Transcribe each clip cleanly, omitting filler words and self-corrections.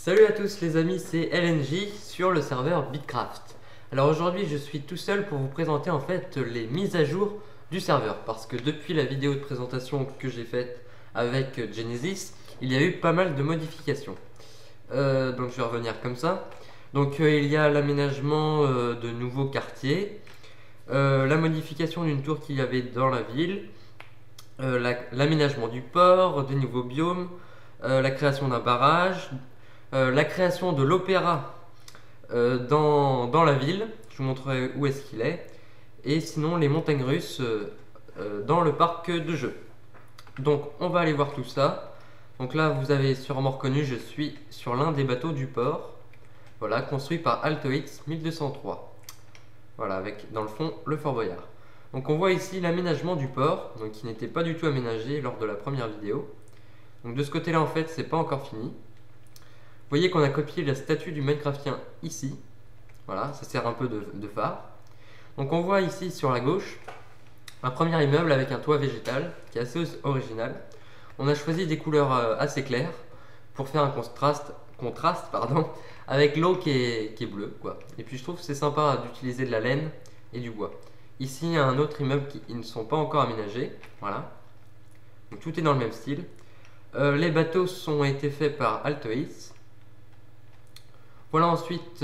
Salut à tous les amis, c'est LNJ sur le serveur Bitcraft. Alors aujourd'hui je suis tout seul pour vous présenter en fait les mises à jour du serveur, parce que depuis la vidéo de présentation que j'ai faite avec Genesis, il y a eu pas mal de modifications. Donc je vais revenir comme ça. Donc il y a l'aménagement de nouveaux quartiers, la modification d'une tour qu'il y avait dans la ville, l'aménagement du port, des nouveaux biomes, la création d'un barrage, la création de l'opéra dans la ville. Je vous montrerai où est-ce qu'il est. Et sinon les montagnes russes dans le parc de jeux. Donc on va aller voir tout ça. Donc là vous avez sûrement reconnu, je suis sur l'un des bateaux du port. Voilà, construit par AltoX 1203. Voilà, avec dans le fond le Fort Boyard. Donc on voit ici l'aménagement du port, donc qui n'était pas du tout aménagé lors de la première vidéo. Donc de ce côté là en fait c'est pas encore fini. Vous voyez qu'on a copié la statue du Minecraftien ici. Voilà, ça sert un peu de phare. Donc on voit ici sur la gauche un premier immeuble avec un toit végétal qui est assez original. On a choisi des couleurs assez claires pour faire un contraste avec l'eau qui est bleue, quoi. Et puis je trouve que c'est sympa d'utiliser de la laine et du bois. Ici il y a un autre immeuble qui ne sont pas encore aménagés. Voilà. Donc tout est dans le même style. Les bateaux ont été faits par AltoX. Voilà ensuite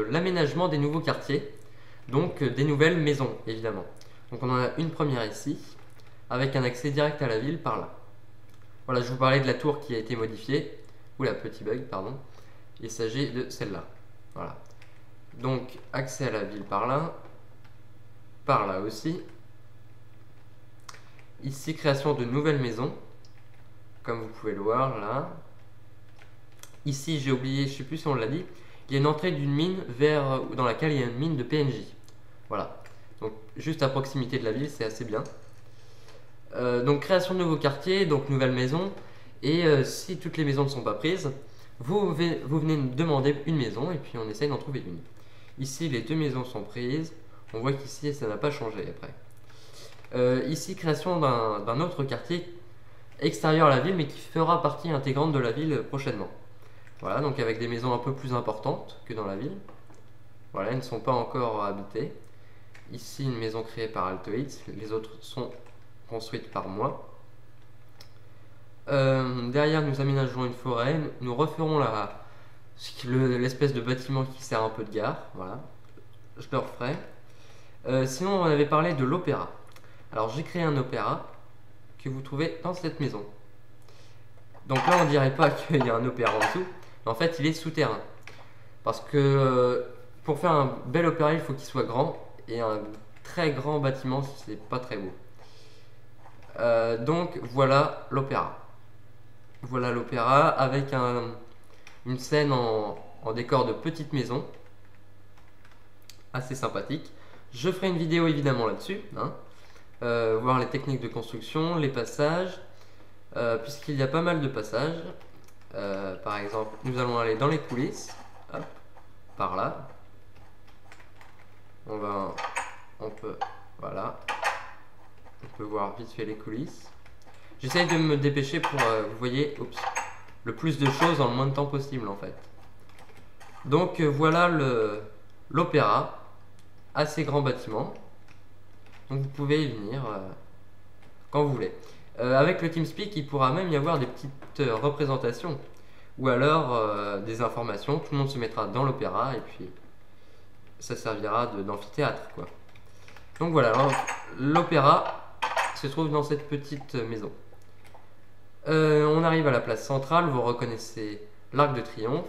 l'aménagement des nouveaux quartiers, donc des nouvelles maisons évidemment. Donc on en a une première ici, avec un accès direct à la ville par là. Voilà, je vous parlais de la tour qui a été modifiée, ou la petit bug, pardon. Il s'agit de celle-là. Voilà. Donc accès à la ville par là aussi. Ici création de nouvelles maisons, comme vous pouvez le voir là. Ici j'ai oublié, je sais plus si on l'a dit. Il y a une entrée d'une mine dans laquelle il y a une mine de PNJ. Voilà. Donc juste à proximité de la ville, c'est assez bien. Donc création de nouveaux quartiers, donc nouvelles maisons. Et si toutes les maisons ne sont pas prises, vous venez me demander une maison et puis on essaye d'en trouver une. Ici les deux maisons sont prises. On voit qu'ici ça n'a pas changé après. Ici création d'un autre quartier extérieur à la ville mais qui fera partie intégrante de la ville prochainement. Voilà, donc avec des maisons un peu plus importantes que dans la ville. Voilà, elles ne sont pas encore habitées. Ici, une maison créée par AltoX. Les autres sont construites par moi. Derrière, nous aménagerons une forêt. Nous referons l'espèce de bâtiment qui sert un peu de gare. Voilà, je le referai. Sinon, on avait parlé de l'opéra. Alors, j'ai créé un opéra que vous trouvez dans cette maison. Donc là, on dirait pas qu'il y a un opéra en dessous. En fait, il est souterrain. Parce que pour faire un bel opéra, il faut qu'il soit grand. Et un très grand bâtiment, c'est pas très beau. Donc voilà l'opéra. Voilà l'opéra avec une scène en décor de petite maison. Assez sympathique. Je ferai une vidéo évidemment là-dessus. Hein. Voir les techniques de construction, les passages. Puisqu'il y a pas mal de passages. Par exemple, nous allons aller dans les coulisses, hop, par là. On peut, voilà, on peut voir vite fait les coulisses. J'essaye de me dépêcher pour, vous voyez, le plus de choses en le moins de temps possible en fait. Donc voilà l'opéra, assez grand bâtiment. Donc vous pouvez y venir quand vous voulez. Avec le TeamSpeak, il pourra même y avoir des petites représentations ou alors des informations. Tout le monde se mettra dans l'opéra et puis ça servira d'amphithéâtre, quoi. Donc voilà, l'opéra se trouve dans cette petite maison. On arrive à la place centrale, vous reconnaissez l'Arc de Triomphe.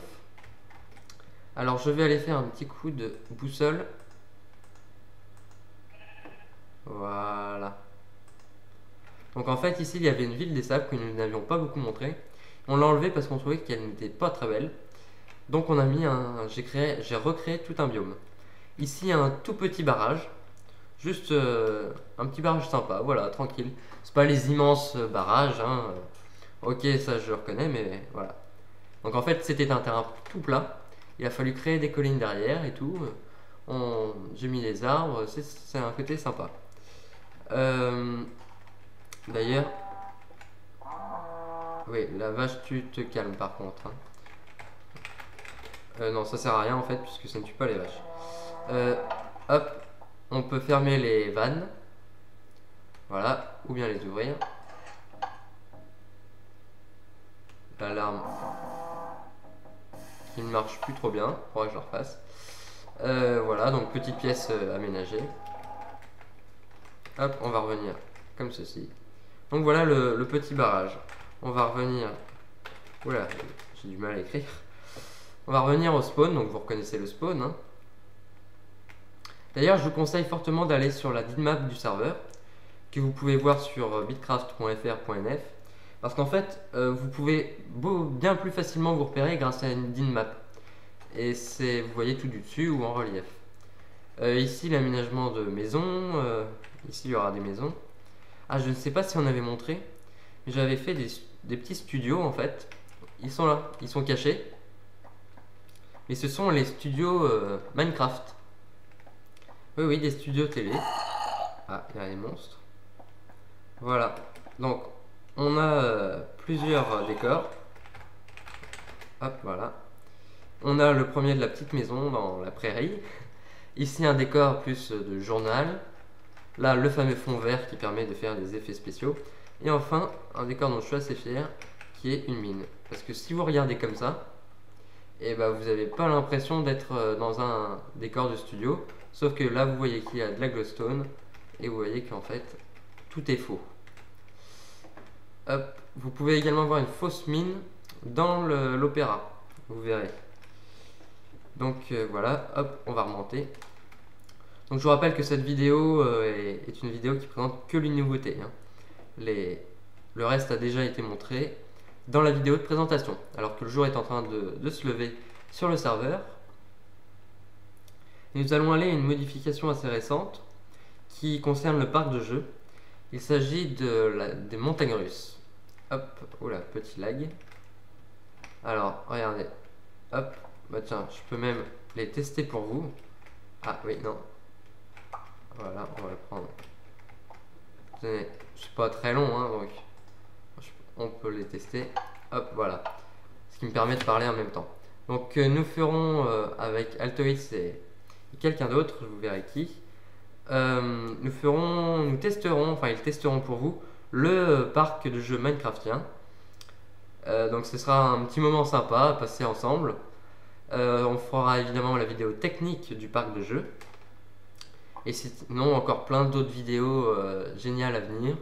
Alors je vais aller faire un petit coup de boussole. Voilà. Donc en fait ici il y avait une ville des sables que nous n'avions pas beaucoup montré. On l'a enlevé parce qu'on trouvait qu'elle n'était pas très belle. Donc on a mis j'ai recréé tout un biome. Ici il y a un tout petit barrage. Juste un petit barrage sympa, voilà, tranquille. C'est pas les immenses barrages, hein. Ok, ça je reconnais, mais voilà. Donc en fait c'était un terrain tout plat. Il a fallu créer des collines derrière et tout. J'ai mis les arbres, c'est un côté sympa. D'ailleurs, oui, la vache, tu te calmes par contre. Hein. Non, ça sert à rien en fait, puisque ça ne tue pas les vaches. Hop, on peut fermer les vannes. Voilà, ou bien les ouvrir. L'alarme qui ne marche plus trop bien, faudra que je le refasse. Voilà, donc petite pièce aménagée. Hop, on va revenir comme ceci. Donc voilà le petit barrage. On va revenir. Oula, j'ai du mal à écrire. On va revenir au spawn, donc vous reconnaissez le spawn. Hein. D'ailleurs, je vous conseille fortement d'aller sur la DINMAP du serveur, que vous pouvez voir sur bitcraft.fr.nf. Parce qu'en fait, vous pouvez bien plus facilement vous repérer grâce à une DINMAP. Et vous voyez tout du dessus ou en relief. Ici, l'aménagement de maisons. Ici, il y aura des maisons. Ah, je ne sais pas si on avait montré, mais j'avais fait des petits studios en fait. Ils sont là, ils sont cachés. Et ce sont les studios Minecraft. Oui, oui, des studios télé. Ah, il y a les monstres. Voilà. Donc, on a plusieurs décors. Hop, voilà. On a le premier de la petite maison dans la prairie. Ici, un décor plus de journal. Là, le fameux fond vert qui permet de faire des effets spéciaux. Et enfin, un décor dont je suis assez fier, qui est une mine. Parce que si vous regardez comme ça, et bah, vous n'avez pas l'impression d'être dans un décor de studio. Sauf que là, vous voyez qu'il y a de la glowstone. Et vous voyez qu'en fait, tout est faux. Hop. Vous pouvez également voir une fausse mine dans l'opéra. Vous verrez. Donc voilà, hop, on va remonter. Donc je vous rappelle que cette vidéo est une vidéo qui présente que les nouveautés. Hein. Le reste a déjà été montré dans la vidéo de présentation, alors que le jour est en train de se lever sur le serveur. Et nous allons aller à une modification assez récente qui concerne le parc de jeux. Il s'agit des montagnes russes. Hop, oula, petit lag. Alors, regardez. Hop, bah tiens, je peux même les tester pour vous. Ah oui, non. Voilà, on va le prendre. C'est pas très long, hein, donc on peut les tester. Hop, voilà. Ce qui me permet de parler en même temps. Donc nous ferons avec Altoïs et quelqu'un d'autre, vous verrez qui. Nous testerons, enfin ils testeront pour vous le parc de jeux Minecraftien. Donc ce sera un petit moment sympa à passer ensemble. On fera évidemment la vidéo technique du parc de jeux. Et sinon encore plein d'autres vidéos géniales à venir.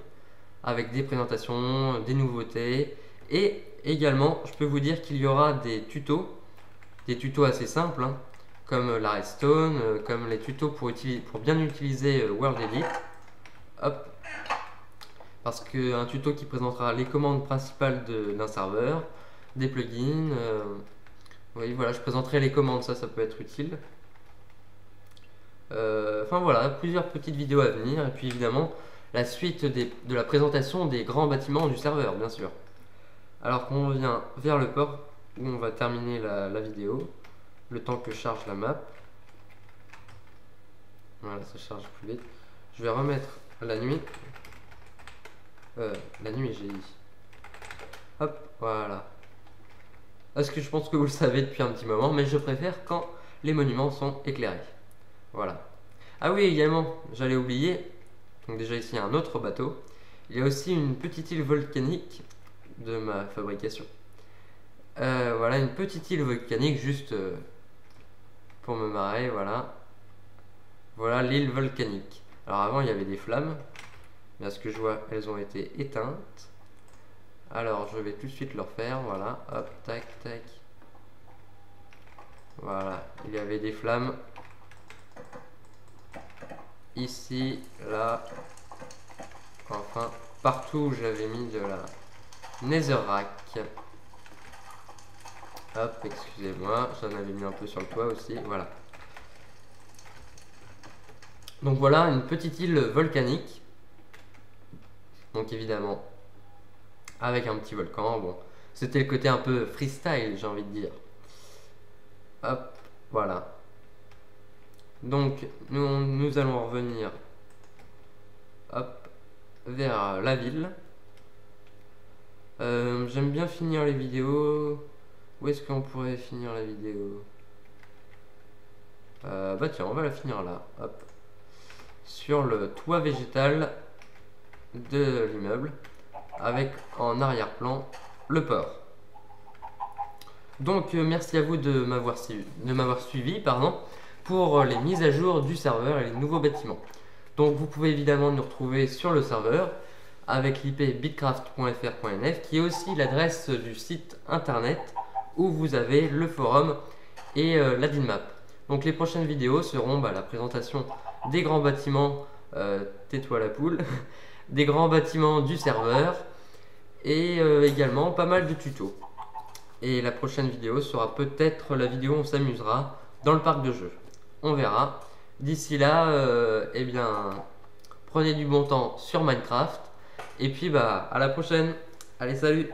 Avec des présentations, des nouveautés. Et également, je peux vous dire qu'il y aura des tutos assez simples. Hein, comme la redstone, comme les tutos pour bien utiliser World Edit. Hop. Parce qu'un tuto qui présentera les commandes principales d'un serveur, des plugins. Oui, voilà, je présenterai les commandes, ça peut être utile. Enfin voilà, plusieurs petites vidéos à venir. Et puis évidemment, la suite de la présentation des grands bâtiments du serveur, bien sûr. Alors qu'on revient vers le port où on va terminer la vidéo. Le temps que charge la map. Voilà, ça charge plus vite. Je vais remettre la nuit. La nuit, j'ai dit. Hop, voilà. Parce que je pense que vous le savez depuis un petit moment, mais je préfère quand les monuments sont éclairés. Voilà. Ah oui, également, j'allais oublier. Donc déjà ici, il y a un autre bateau. Il y a aussi une petite île volcanique de ma fabrication. Voilà, une petite île volcanique juste pour me marrer, voilà. Voilà l'île volcanique. Alors avant, il y avait des flammes. Mais à ce que je vois, elles ont été éteintes. Alors, je vais tout de suite le refaire, voilà. Hop, tac, tac. Voilà, il y avait des flammes. Ici, là. Enfin, partout où j'avais mis de la netherrack. Hop, excusez-moi, j'en avais mis un peu sur le toit aussi, voilà. Donc voilà, une petite île volcanique. Donc évidemment, avec un petit volcan, bon. C'était le côté un peu freestyle, j'ai envie de dire. Hop, voilà. Donc, nous allons revenir hop, vers la ville. J'aime bien finir les vidéos. Où est-ce qu'on pourrait finir la vidéo? Bah tiens, on va la finir là. Hop. Sur le toit végétal de l'immeuble, avec en arrière-plan le port. Donc merci à vous de m'avoir suivi pour les mises à jour du serveur et les nouveaux bâtiments. Donc vous pouvez évidemment nous retrouver sur le serveur avec l'IP bitcraft.fr.nf qui est aussi l'adresse du site internet où vous avez le forum et la DINMAP. Donc les prochaines vidéos seront la présentation des grands bâtiments, tais-toi la poule, des grands bâtiments du serveur et également pas mal de tutos. Et la prochaine vidéo sera peut-être la vidéo où on s'amusera dans le parc de jeux. On verra. D'ici là, eh bien, prenez du bon temps sur Minecraft. Et puis à la prochaine. Allez, salut!